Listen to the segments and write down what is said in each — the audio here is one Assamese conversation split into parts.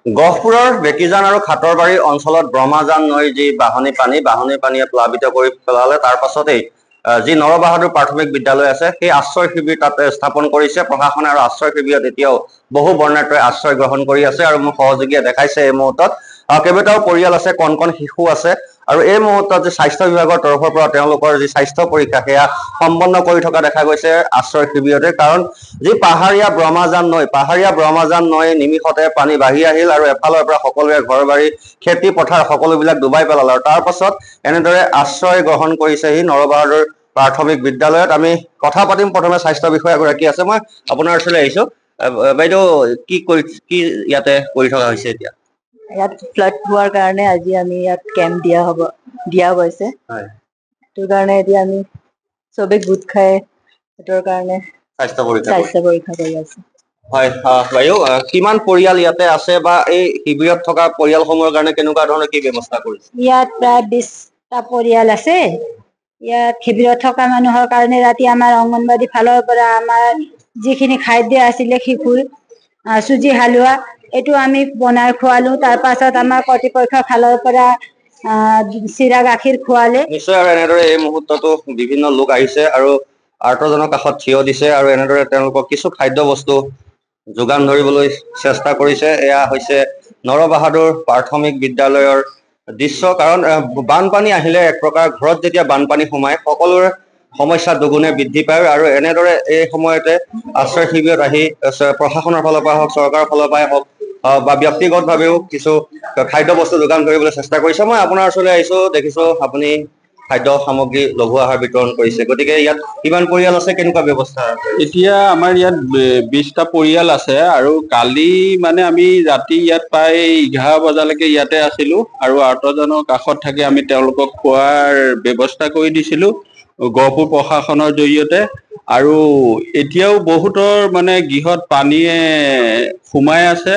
গহপুৰৰ বেকিজান আৰু খাটৰবাৰী অঞ্চলত ব্ৰহ্মাজান নৈৰ যি বাহনী পানীয়ে প্লাবিত কৰি পেলালে তাৰ পাছতেই যি নৰবাহাদুৰ প্ৰাথমিক বিদ্যালয় আছে সেই আশ্ৰয় শিবিৰ তাতে স্থাপন কৰিছে প্ৰশাসনে আৰু আশ্ৰয় শিবিৰত এতিয়াও বহু বৰ্ণাঢ্যই আশ্ৰয় গ্ৰহণ কৰি আছে আৰু মোৰ সহযোগীয়ে দেখাইছে এই মুহূৰ্তত কেইবাটাও পৰিয়াল আছে কণ শিশু আছে আৰু এই মুহূৰ্তত যে স্বাস্থ্য বিভাগৰ তৰফৰ পৰা তেওঁলোকৰ যি স্বাস্থ্য পৰীক্ষা সেয়া সম্পন্ন কৰি থকা দেখা গৈছে আশ্ৰয় শিবিৰতে কাৰণ যি পাহাৰীয়া ব্ৰহ্মাজান নৈ নিমিষতে পানী বাঢ়ি আহিল আৰু এফালৰ পৰা সকলোৱে ঘৰ বাৰী খেতি পথাৰ সকলোবিলাক ডুবাই পেলালে আৰু তাৰ পাছত এনেদৰে আশ্ৰয় গ্ৰহণ কৰিছেহি নৰবাহাদুৰ প্ৰাথমিক বিদ্যালয়ত আমি কথা পাতিম প্ৰথমে স্বাস্থ্য বিষয়া গৰাকী আছে মই আপোনাৰ ওচৰলৈ আহিছো বাইদেউ কি ইয়াতে কৰি থকা হৈছে এতিয়া ইয়াত ফ্লাড হোৱাৰ কাৰণে আজি আমি ইয়াত কেম্প দিয়া হৈছে সেইটো কাৰণে এতিয়া আমি চবে গোট খাই সেইটোৰ কাৰণে স্বাস্থ্য পৰীক্ষা কৰি আছো হয় বাইদেউ কিমান পৰিয়াল ইয়াতে আছে বা এই শিবিৰত থকা পৰিয়ালসমূহৰ কাৰণে কেনেকুৱা ধৰণৰ কি ব্যৱস্থা কৰিছে ইয়াত প্ৰায় 20টা পৰিয়াল আছে ইয়াত শিবিৰত থকা মানুহৰ কাৰণে ৰাতি আমাৰ অংগনবাদী ফালৰ পৰা আমাৰ যিখিনি খাদ্য আছিলে শিশুৰ চুজি হালোৱা এইটো আমি বনাই খোৱালো তাৰ পাছত আমাৰ কৰ্তৃপক্ষৰ ফালৰ পৰা চিৰা গাখীৰ খোৱালে নিশ্চয় আৰু এনেদৰে এই মুহূৰ্ততো বিভিন্ন লোক আহিছে আৰু আৰ্তজনৰ কাষত থিয় দিছে আৰু এনেদৰে তেওঁলোকক কিছু খাদ্য বস্তু যোগান ধৰিবলৈ চেষ্টা কৰিছে এয়া হৈছে নৰবাহাদুৰ প্ৰাথমিক বিদ্যালয়ৰ দৃশ্য কাৰণ বানপানী আহিলে এক প্ৰকাৰ ঘৰত যেতিয়া বানপানী সোমায় সকলোৰে সমস্যা দুগুণে বৃদ্ধি পায় আৰু এনেদৰে এই সময়তে আশ্ৰয় শিবিৰত আহি প্ৰশাসনৰ ফালৰ পৰা হওক চৰকাৰৰ ফালৰ পৰাই হওক বা ব্যক্তিগতভাৱেও কিছু খাদ্য বস্তু যোগান ধৰিবলৈ চেষ্টা কৰিছে মই আপোনাৰ ওচৰলৈ আহিছো দেখিছো আপুনি খাদ্য সামগ্ৰী লঘু আহাৰ বিতৰণ কৰিছে গতিকে ইয়াত কিমান পৰিয়াল আছে কেনেকুৱা ব্যৱস্থা এতিয়া আমাৰ ইয়াত 20টা পৰিয়াল আছে আৰু কালি মানে আমি ৰাতি ইয়াত প্ৰায় 11 বজালৈকে ইয়াতে আছিলো আৰু আৰ্তজনৰ কাষত থাকি আমি তেওঁলোকক খোৱাৰ ব্যৱস্থা কৰি দিছিলো গহপুৰ প্ৰশাসনৰ জৰিয়তে আৰু এতিয়াও বহুতৰ মানে গৃহত পানীয়ে সোমাই আছে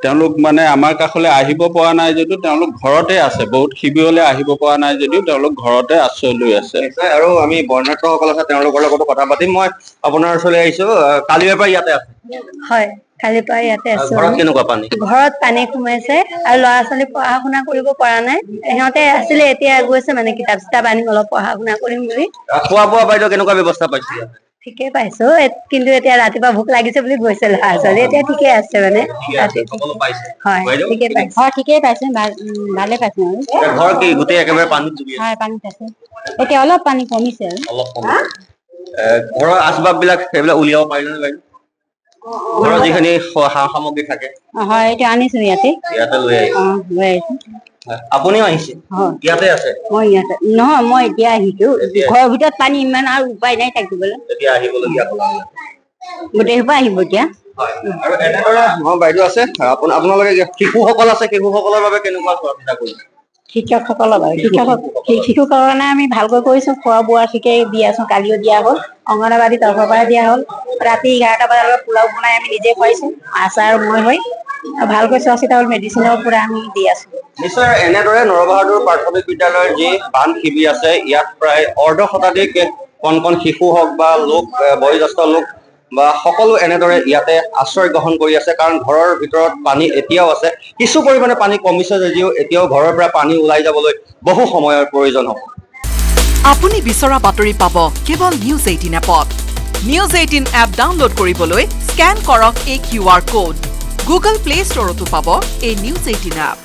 তেওঁলোক মানে আমাৰ কাষলৈ আহিব পৰা নাই যদিও তেওঁলোক ঘৰতে আছে বহুত শিবিৰলৈ আহিব পৰা নাই যদিও তেওঁলোক ঘৰতে আশ্ৰয় লৈ আছে আৰু আমি বৰ্ণাঢ্যসকল আছে তেওঁলোকৰ লগতো কথা পাতিম মই আপোনাৰ ওচৰলৈ আহিছো কালিৰ পৰা ইয়াতে আছে হয় কালিৰ পৰা ইয়াতে আছো ঘৰত কেনেকুৱা পানী ঘৰত পানী সোমাইছে আৰু ল'ৰা ছোৱালী পঢ়া শুনা কৰিব পৰা নাই সিহঁতে আছিলে এতিয়া গৈছে মানে কিতাপ আনি অলপ পঢ়া শুনা কৰিম বুলি খোৱা বোৱা বাইদেউ কেনেকুৱা ব্যৱস্থা পাইছে ঠিকে পাইছো কিন্তু এতিয়া ৰাতিপুৱা ভোক লাগিছে বুলি গৈছে ল'ৰা ছোৱালী এতিয়া ঠিকে আছে মানে হয় ঠিকেই পাইছে ভালে পাইছে ঘৰ কি গোটেই একেবাৰে পানীত হয় পানীত আছে এতিয়া অলপ পানী কমিছে আৰু ঘৰৰ আচবাব বিলাক সেইবিলাক উলিয়াব পাৰিলে নে বাইদেউ ঘৰৰ যিখিনি সা সামগ্ৰী থাকে হয় এইটো আনিছো ইয়াতে লৈ আহিছো আপুনিও আহিছে ইয়াতে আছে মই ইয়াতে নহয় মই এতিয়া আহিছো ঘৰৰ ভিতৰত পানী ইমান আৰু উপায় নাই থাকিবলৈ এতিয়া আহিবলগীয়া গোটেই সোপা আহিব এতিয়া আৰু এনেদৰে বাইদেউ আছে আপোনালোকে শিশুসকল আছে শিশুসকলৰ বাবে কেনেকুৱা চোৱা চিতা কৰিছে শিক্ষকসকলৰ শিশুৰ কাৰণে আমি ভালকৈ কৰিছো খোৱা বোৱা ঠিকেই দি আছো কালিও দিয়া হ'ল অংগনবাদী তৰফৰ পৰা দিয়া হ'ল ৰাতি 11টা বজালৈকে পোলাও বনাই আমি নিজে খুৱাইছো আচাৰ মই হৈ ভালকৈ চোৱা চিতা হ'ল মেডিচিনৰ পৰা আমি দি আছো নিশ্চয় এনেদৰে নৰবাহাদুৰ প্ৰাথমিক বিদ্যালয়ৰ যি বান শিবিৰ আছে ইয়াত প্ৰায় অৰ্ধ শতাধিক কণ শিশু হওক বা লোক বয়োজ্যেষ্ঠ লোক বা সকলো এনেদৰে ইয়াতে আশ্ৰয় গ্ৰহণ কৰি আছে কাৰণ ঘৰৰ ভিতৰত পানী এতিয়াও আছে কিছু পৰিমাণে পানী কমিছে যদিও এতিয়াও ঘৰৰ পৰা পানী ওলাই যাবলৈ বহু সময়ৰ প্ৰয়োজন হ'ব আপুনি বিচৰা বাতৰি পাব কেৱল নিউজ 18 এপত নিউজ 18 এপ ডাউনলোড কৰিবলৈ স্ক্যান কৰক এই QR কোড গুগল প্লে ষ্টৰতো পাব এই নিউজ 18 এপ